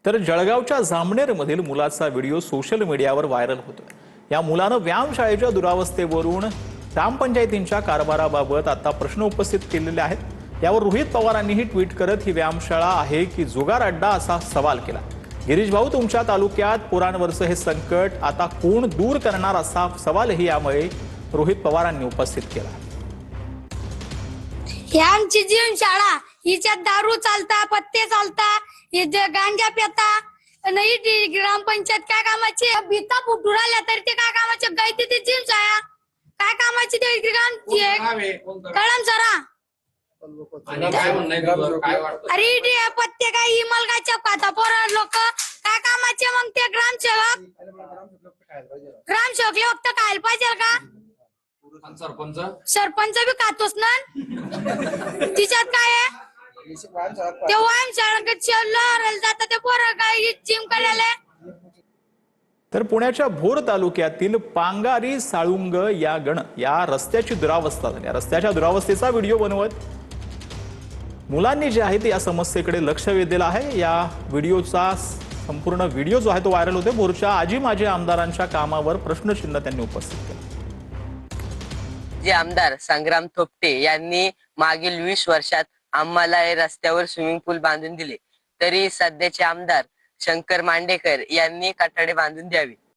तर जळगावच्या जामनेरमधील मुलाचा व्हिडिओ सोशल मीडियावर व्हायरल होतोय। या मुलानं व्यायामशाळेच्या दुरावस्थेवरून ग्रामपंचायतींच्या कारभाराबाबत आता प्रश्न उपस्थित केलेले आहेत। यावर रोहित पवारांनीही ट्विट करत ही व्यायामशाळा आहे की जुगार अड्डा असा सवाल केला। गिरीश भाऊ, तुमच्या तालुक्यात पोरांवरचं हे संकट आता कोण दूर करणार असा सवालही यामुळे रोहित पवारांनी उपस्थित केला। आमची जीवनशाळा हिच्यात दारू चालता, पत्ते चालता, गांजा पेता नाही। ग्रामपंचायत काय कामाची? भीता फुटून राहिल्या तरी ते काय कामाचे? गायती ती जीवनशाळा काय कामाची? ते कळम सरा अरे पत्ते काय इमलगाच्या पाता पोरा लोक काय कामाचे? मग ते ग्रामसेवक लोक तर खायला पाहिजे का? सरपंच बी खातोच ना। तिच्यात काय आहे? ते व्यायामशाळा जातात ते पोरं काय जिम करायला। तर पुण्याच्या भोर तालुक्यातील पांगारी साळुंग या रस्त्याची दुरावस्था झाली। रस्त्याच्या दुरावस्थेचा व्हिडिओ बनवत मुलांनी जे आहे ते या समस्येकडे लक्ष वेधलेलं आहे। या व्हिडिओचा संपूर्ण व्हिडिओ जो आहे तो व्हायरल होतोय। भोरच्या आजी माजी आमदारांच्या कामावर प्रश्नचिन्ह त्यांनी उपस्थित केलं। जे आमदार संग्राम थोपटे यांनी मागील 20 वर्षात आम्हाला रस्त्यावर स्विमिंग पूल बांधून दिले, तरी सध्याचे आमदार शंकर मांडेकर यांनी कठाडे बांधून द्यावे।